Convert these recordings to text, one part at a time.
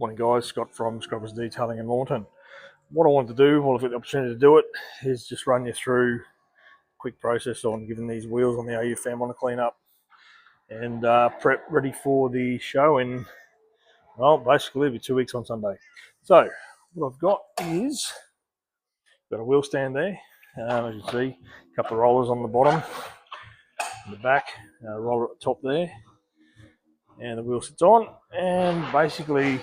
Morning guys, Scott from Scruba's Detailing in Lawnton. What I want to do, while I've got the opportunity to do it, is just run you through a quick process on giving these wheels on the AU Fairmont a clean up and prep ready for the show in, well, basically it'll be 2 weeks on Sunday. So what I've got is, got a wheel stand there, as you can see, a couple of rollers on the bottom, in the back, roller at the top there, and the wheel sits on, and basically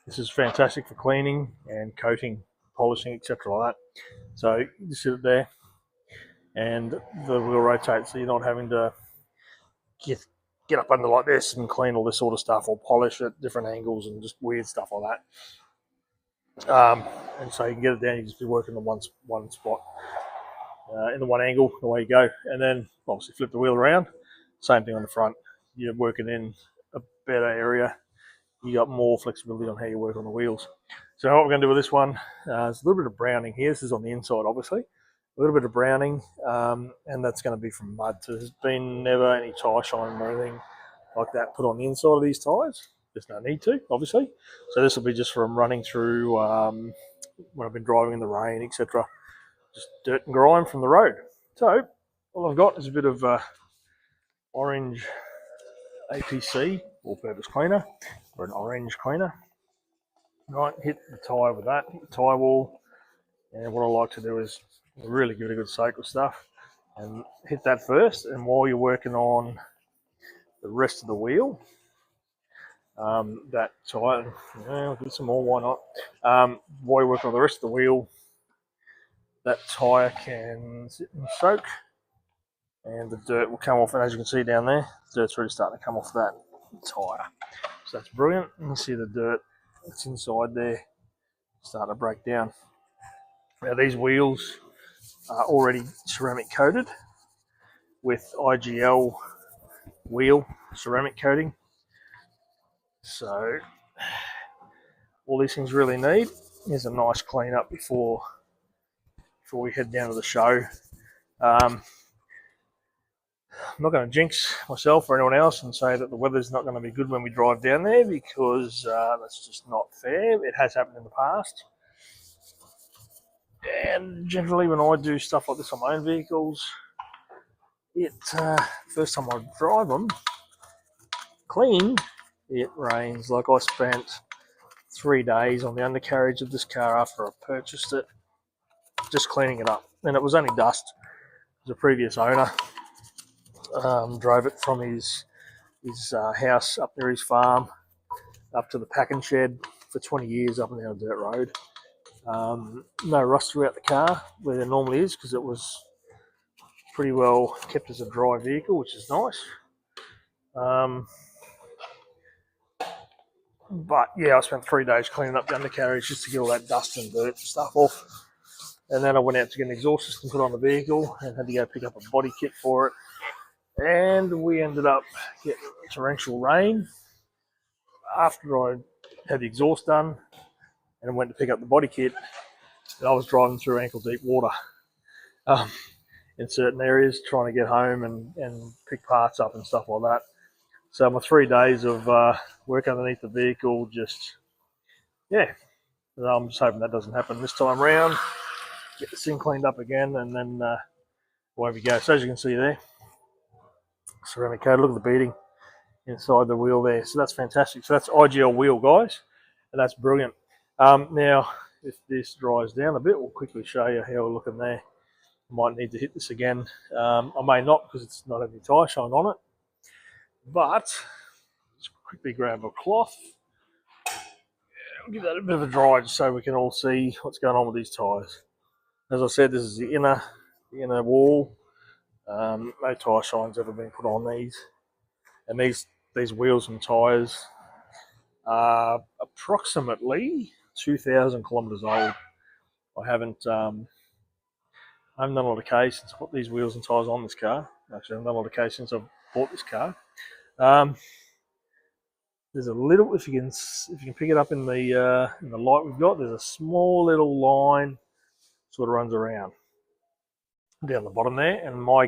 this is fantastic for cleaning and coating, polishing, etc. like that. So you sit it there and the wheel rotates, so you're not having to get up under like this and clean all this sort of stuff or polish at different angles and just weird stuff like that. And so you can get it down, you just be working on one spot in the one angle, away you go. And then obviously flip the wheel around, same thing on the front. You're working in a better area. You got more flexibility on how you work on the wheels. So what we're going to do with this one, there's a little bit of browning here. This is on the inside, obviously. A little bit of browning, and that's going to be from mud. So there's been never any tyre shine or anything like that put on the inside of these tyres. There's no need to, obviously. So this will be just from running through when I've been driving in the rain, etc. Just dirt and grime from the road. So all I've got is a bit of orange APC, all-purpose cleaner, or an orange cleaner. Right, hit the tyre with that, hit the tyre wall, and what I like to do is really give it a good soak with stuff, and hit that first, and while you're working on the rest of the wheel, that tyre, I'll give some more, why not? While you're working on the rest of the wheel, that tyre can sit and soak, and the dirt will come off, and as you can see down there, the dirt's really starting to come off that tyre. So that's brilliant. You can see the dirt that's inside there starting to break down. Now these wheels are already ceramic coated with IGL wheel ceramic coating. So all these things really need is a nice clean up before we head down to the show. I'm not going to jinx myself or anyone else and say that the weather's not going to be good when we drive down there, because that's just not fair. It has happened in the past. And generally when I do stuff like this on my own vehicles, first time I drive them clean, it rains. Like I spent 3 days on the undercarriage of this car after I purchased it, just cleaning it up. And it was only dust. The previous owner drove it from his house up near his farm up to the packing shed for 20 years up and down a dirt road. No rust throughout the car where there normally is, because it was pretty well kept as a dry vehicle, which is nice. But yeah, I spent 3 days cleaning up the undercarriage just to get all that dust and dirt and stuff off. And then I went out to get an exhaust system put on the vehicle and had to go pick up a body kit for it. And we ended up getting torrential rain after I had the exhaust done and went to pick up the body kit. And I was driving through ankle deep water in certain areas, trying to get home and pick parts up and stuff like that. So my 3 days of work underneath the vehicle, I'm just hoping that doesn't happen this time around. Get this thing cleaned up again, and then away we go. So as you can see there, ceramic coated. Look at the beading inside the wheel there. So that's fantastic. So that's IGL wheel, guys, and that's brilliant. Now, if this dries down a bit, we'll quickly show you how we're looking there. I might need to hit this again. I may not, because it's not any tyre shine on it. But let's quickly grab a cloth. I'll give that a bit of a dry just so we can all see what's going on with these tyres. As I said, this is the inner wall. No tyre shine's ever been put on these. And these wheels and tyres are approximately 2,000 kilometres old. I haven't done a lot of case since I put these wheels and tyres on this car. Actually, I haven't done a lot of case since I've bought this car. There's a little, if you can pick it up in the light we've got, there's a small little line sort of runs around down the bottom there, and my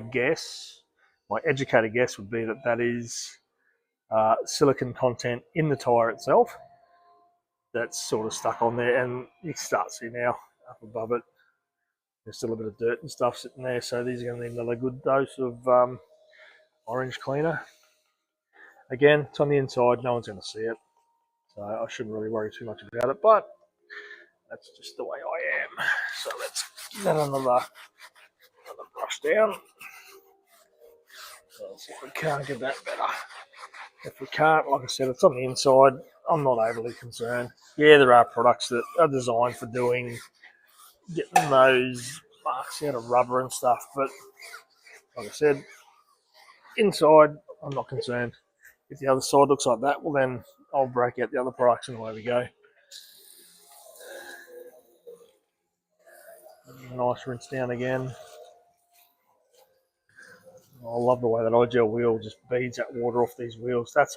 educated guess would be that is silicone content in the tyre itself. that's sort of stuck on there, and you can start see now up above it there's still a bit of dirt and stuff sitting there, so these are going to need another good dose of orange cleaner. Again, it's on the inside, no one's going to see it, so I shouldn't really worry too much about it, but that's just the way I am. So let's give that another brush down. So let's see if we can't get that better. If we can't, like I said, it's on the inside. I'm not overly concerned. Yeah, there are products that are designed for getting those marks out of rubber and stuff, but like I said, inside, I'm not concerned. If the other side looks like that, well then I'll break out the other products and away we go. Nice rinse down again. I love the way that IGL wheel just beads that water off these wheels. That's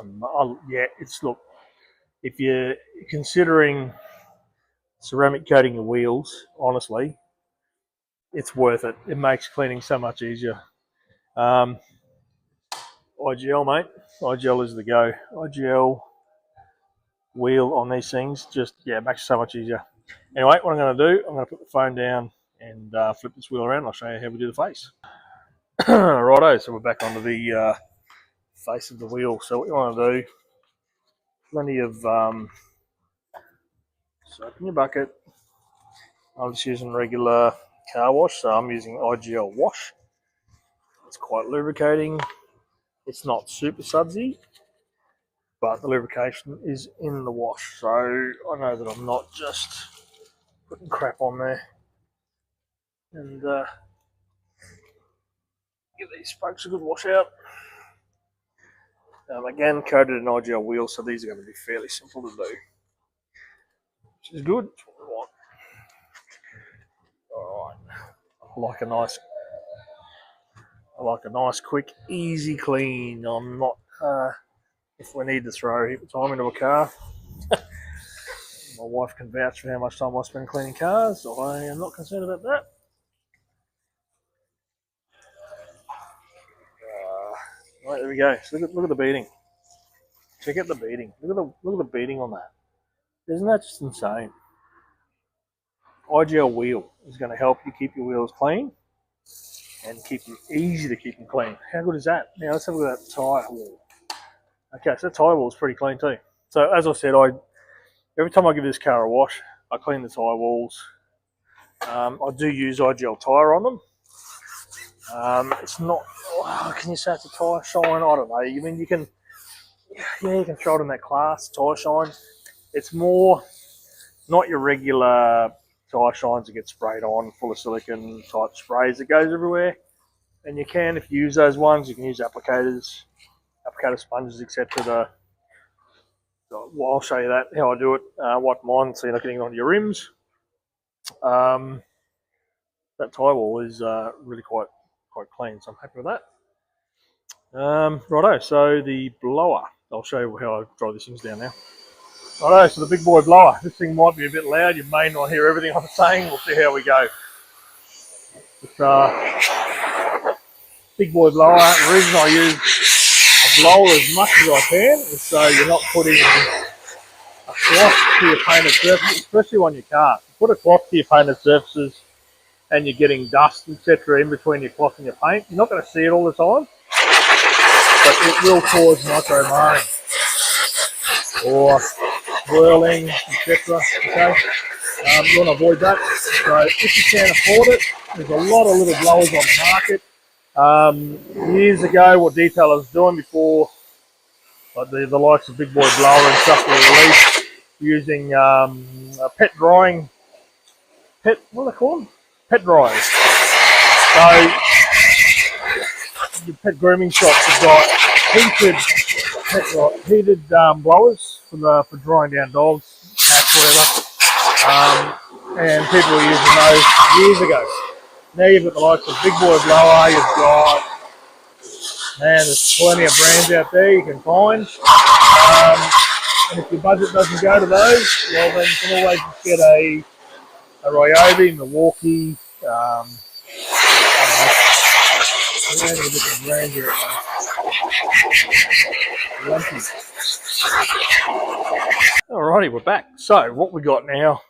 yeah. Look, if you're considering ceramic coating your wheels, honestly, it's worth it. It makes cleaning so much easier. IGL, mate. IGL is the go. IGL wheel on these things just, yeah, it makes it so much easier. Anyway, what I'm going to do, I'm going to put the phone down and flip this wheel around. I'll show you how we do the face. Righto, so we're back onto the face of the wheel. So what you want to do, plenty of soap in your bucket. I'm just using regular car wash, so I'm using IGL wash. It's quite lubricating. It's not super sudsy, but the lubrication is in the wash, so I know that I'm not just putting crap on there. And give these spokes a good wash out. Again, coated in IGL wheel, so these are going to be fairly simple to do, which is good. All right. I like a nice, quick, easy clean. I'm not. If we need to throw heap of time into a car, my wife can vouch for how much time I spend cleaning cars. I am not concerned about that. Right, there we go. So look at the beading. Check out the beading. Look at the beading on that. Isn't that just insane? IGL wheel is going to help you keep your wheels clean and keep them easy to keep them clean. How good is that? Now let's have a look at that tyre wall. Okay, so that tyre wall is pretty clean too. So as I said, every time I give this car a wash, I clean the tyre walls. I do use IGL tyre on them. It's not. Can you say it's a tyre shine? I don't know. I mean, you can throw it in that class tyre shine. It's more not your regular tyre shines that get sprayed on, full of silicon type sprays that goes everywhere. And you can, if you use those ones, you can use applicators, applicator sponges, etc. Well, I'll show you that how I do it. Wipe mine so you're not getting onto your rims. That tyre wall is really quite clean, so I'm happy with that. Righto, so the blower. I'll show you how I drive these things down now. Righto, so the big boy blower. This thing might be a bit loud. You may not hear everything I'm saying. We'll see how we go. It's big boy blower. The reason I use a blower as much as I can is so you're not putting a cloth to your painted surfaces, especially on your car. Put a cloth to your painted surfaces and you're getting dust, etc. in between your cloth and your paint. You're not going to see it all the time, but it will cause micro marring or swirling, etc. Okay, you want to avoid that. So if you can afford it, there's a lot of little blowers on the market. Years ago, what Detail was doing before, like the likes of Big Boy Blower and stuff were released, using a pet drying, what are they called? Pet dryers. So your pet grooming shops have got heated blowers for drying down dogs, cats, whatever. And people were using those years ago. Now you've got the likes of Big Boy Blower, you've got, man, there's plenty of brands out there you can find. And if your budget doesn't go to those, well then you can always just get a Ryobi, Milwaukee, I don't know, a different brand here. Alrighty, we're back. So what we got now,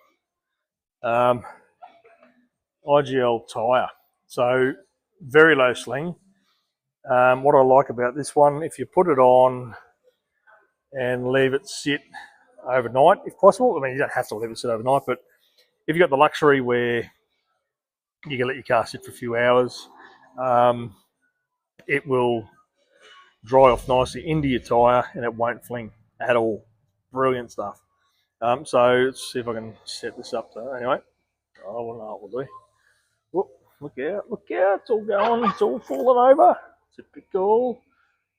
IGL tyre. So very low sling. What I like about this one, if you put it on and leave it sit overnight, if possible. I mean, you don't have to leave it sit overnight, but if you've got the luxury where you can let your car sit for a few hours, it will dry off nicely into your tyre and it won't fling at all. Brilliant stuff. So let's see if I can set this up. Anyway, I don't know what we'll do. Whoop, look out, it's all going, it's all falling over. Typical.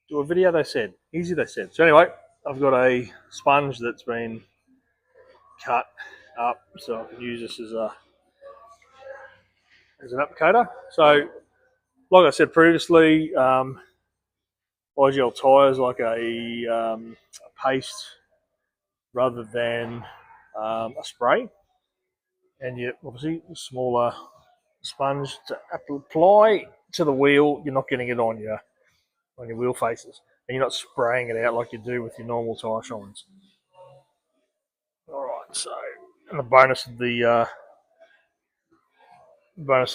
Do a video, they said. Easy, they said. So anyway, I've got a sponge that's been cut up so I can use this as an applicator. So, like I said previously, IGL tyres like a paste rather than a spray, and you obviously smaller sponge to apply to the wheel. You're not getting it on your wheel faces, and you're not spraying it out like you do with your normal tyre shines. All right, so and the bonus of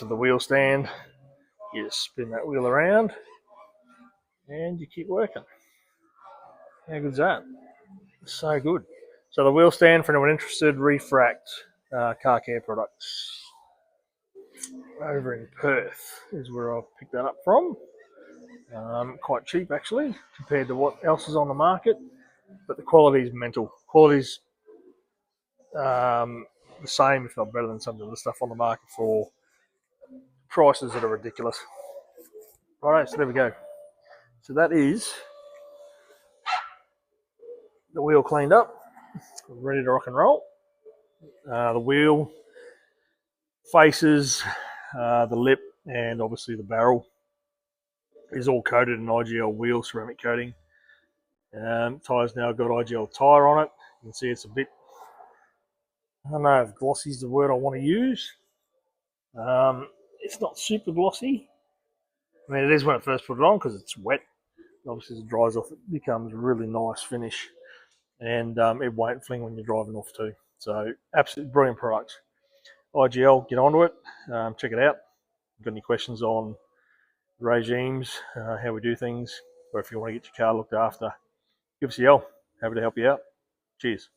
the wheel stand, you just spin that wheel around, and you keep working. How good's that? So good. So the wheel stand, for anyone interested, Refract Car Care Products over in Perth is where I've picked that up from. Quite cheap actually compared to what else is on the market, but the quality is mental. Quality's the same, if not better, than some of the stuff on the market for prices that are ridiculous. Alright, so there we go. So that is the wheel cleaned up, ready to rock and roll. The wheel faces, the lip, and obviously the barrel is all coated in IGL wheel ceramic coating. Tyre's now got IGL tyre on it. You can see it's a bit, I don't know if glossy is the word I want to use. It's not super glossy. I mean, it is when I first put it on because it's wet. Obviously, as it dries off, it becomes a really nice finish, and it won't fling when you're driving off too. So, absolutely brilliant product. IGL, get onto it, check it out. If you've got any questions on regimes, how we do things, or if you want to get your car looked after, give us a yell. Happy to help you out. Cheers.